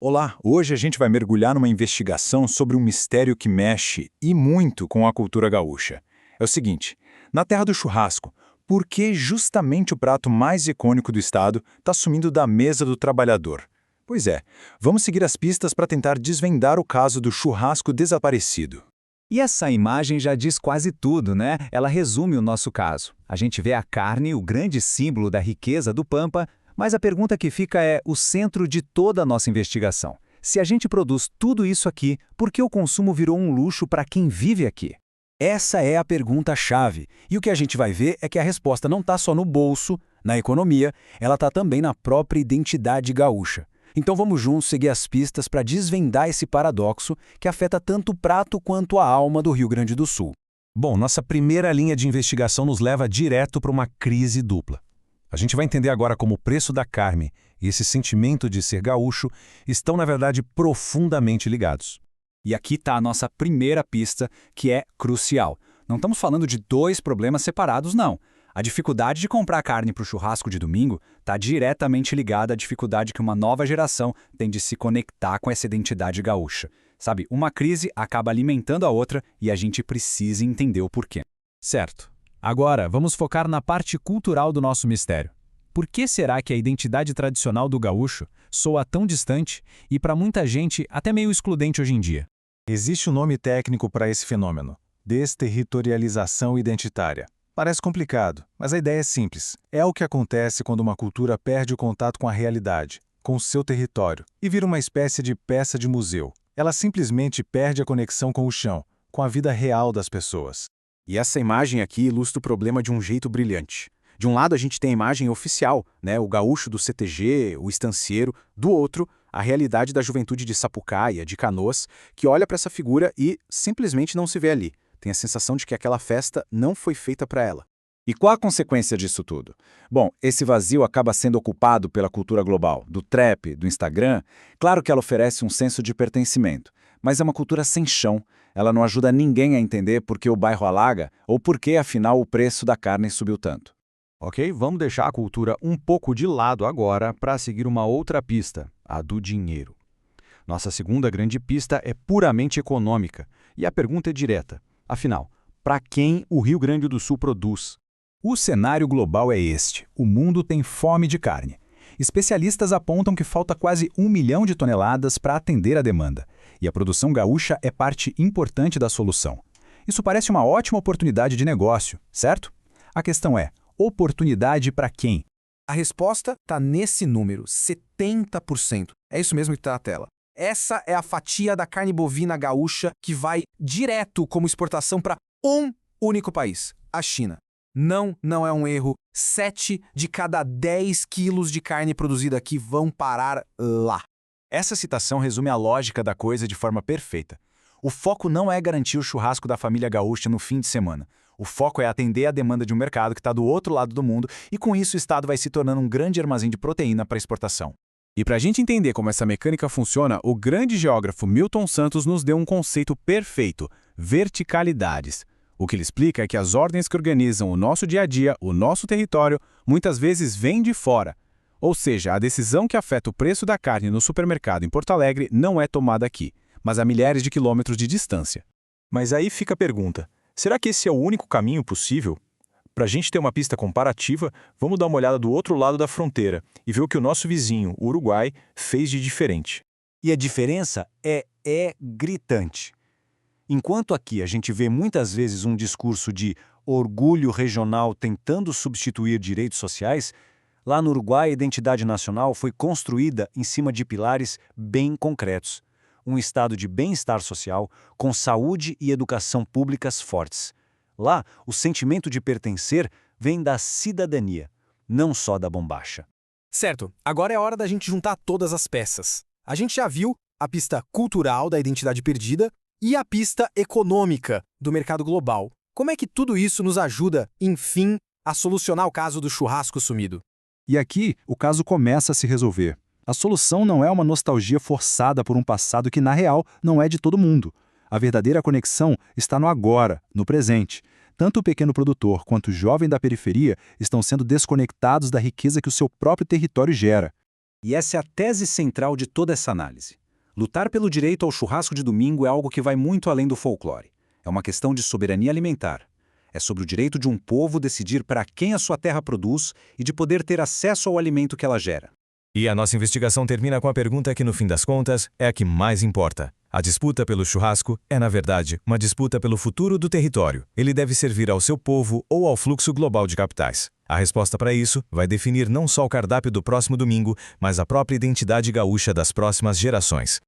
Olá, hoje a gente vai mergulhar numa investigação sobre um mistério que mexe e muito com a cultura gaúcha. É o seguinte, na terra do churrasco, por que justamente o prato mais icônico do estado está sumindo da mesa do trabalhador? Pois é, vamos seguir as pistas para tentar desvendar o caso do churrasco desaparecido. E essa imagem já diz quase tudo, né? Ela resume o nosso caso. A gente vê a carne, o grande símbolo da riqueza do Pampa, mas a pergunta que fica é o centro de toda a nossa investigação. Se a gente produz tudo isso aqui, por que o consumo virou um luxo para quem vive aqui? Essa é a pergunta-chave. E o que a gente vai ver é que a resposta não está só no bolso, na economia, ela está também na própria identidade gaúcha. Então vamos juntos seguir as pistas para desvendar esse paradoxo que afeta tanto o prato quanto a alma do Rio Grande do Sul. Bom, nossa primeira linha de investigação nos leva direto para uma crise dupla. A gente vai entender agora como o preço da carne e esse sentimento de ser gaúcho estão, na verdade, profundamente ligados. E aqui está a nossa primeira pista, que é crucial. Não estamos falando de dois problemas separados, não. A dificuldade de comprar carne para o churrasco de domingo está diretamente ligada à dificuldade que uma nova geração tem de se conectar com essa identidade gaúcha. Sabe, uma crise acaba alimentando a outra e a gente precisa entender o porquê. Certo. Agora, vamos focar na parte cultural do nosso mistério. Por que será que a identidade tradicional do gaúcho soa tão distante e, para muita gente, até meio excludente hoje em dia? Existe um nome técnico para esse fenômeno: desterritorialização identitária. Parece complicado, mas a ideia é simples. É o que acontece quando uma cultura perde o contato com a realidade, com o seu território, e vira uma espécie de peça de museu. Ela simplesmente perde a conexão com o chão, com a vida real das pessoas. E essa imagem aqui ilustra o problema de um jeito brilhante. De um lado a gente tem a imagem oficial, né, o gaúcho do CTG, o estancieiro. Do outro, a realidade da juventude de Sapucaia, de Canoas, que olha para essa figura e simplesmente não se vê ali. Tem a sensação de que aquela festa não foi feita para ela. E qual a consequência disso tudo? Bom, esse vazio acaba sendo ocupado pela cultura global, do trap, do Instagram. Claro que ela oferece um senso de pertencimento, mas é uma cultura sem chão. Ela não ajuda ninguém a entender por que o bairro alaga ou por que, afinal, o preço da carne subiu tanto. Ok, vamos deixar a cultura um pouco de lado agora para seguir uma outra pista, a do dinheiro. Nossa segunda grande pista é puramente econômica, e a pergunta é direta. Afinal, para quem o Rio Grande do Sul produz? O cenário global é este: o mundo tem fome de carne. Especialistas apontam que falta quase 1 milhão de toneladas para atender a demanda, e a produção gaúcha é parte importante da solução. Isso parece uma ótima oportunidade de negócio, certo? A questão é, oportunidade para quem? A resposta está nesse número, 70%. É isso mesmo que está na tela. Essa é a fatia da carne bovina gaúcha que vai direto como exportação para um único país, a China. Não é um erro. 7 de cada 10 quilos de carne produzida aqui vão parar lá. Essa citação resume a lógica da coisa de forma perfeita. O foco não é garantir o churrasco da família gaúcha no fim de semana. O foco é atender a demanda de um mercado que está do outro lado do mundo e com isso o Estado vai se tornando um grande armazém de proteína para exportação. E para a gente entender como essa mecânica funciona, o grande geógrafo Milton Santos nos deu um conceito perfeito: verticalidades. O que ele explica é que as ordens que organizam o nosso dia a dia, o nosso território, muitas vezes vêm de fora. Ou seja, a decisão que afeta o preço da carne no supermercado em Porto Alegre não é tomada aqui, mas a milhares de quilômetros de distância. Mas aí fica a pergunta, será que esse é o único caminho possível? Para a gente ter uma pista comparativa, vamos dar uma olhada do outro lado da fronteira e ver o que o nosso vizinho, o Uruguai, fez de diferente. E a diferença é gritante. Enquanto aqui a gente vê muitas vezes um discurso de orgulho regional tentando substituir direitos sociais, lá no Uruguai a identidade nacional foi construída em cima de pilares bem concretos. Um estado de bem-estar social, com saúde e educação públicas fortes. Lá, o sentimento de pertencer vem da cidadania, não só da bombacha. Certo, agora é hora da gente juntar todas as peças. A gente já viu a pista cultural da identidade perdida e a pista econômica do mercado global. Como é que tudo isso nos ajuda, enfim, a solucionar o caso do churrasco sumido? E aqui, o caso começa a se resolver. A solução não é uma nostalgia forçada por um passado que, na real, não é de todo mundo. A verdadeira conexão está no agora, no presente. Tanto o pequeno produtor quanto o jovem da periferia estão sendo desconectados da riqueza que o seu próprio território gera. E essa é a tese central de toda essa análise. Lutar pelo direito ao churrasco de domingo é algo que vai muito além do folclore. É uma questão de soberania alimentar. É sobre o direito de um povo decidir para quem a sua terra produz e de poder ter acesso ao alimento que ela gera. E a nossa investigação termina com a pergunta que, no fim das contas, é a que mais importa. A disputa pelo churrasco é, na verdade, uma disputa pelo futuro do território. Ele deve servir ao seu povo ou ao fluxo global de capitais. A resposta para isso vai definir não só o cardápio do próximo domingo, mas a própria identidade gaúcha das próximas gerações.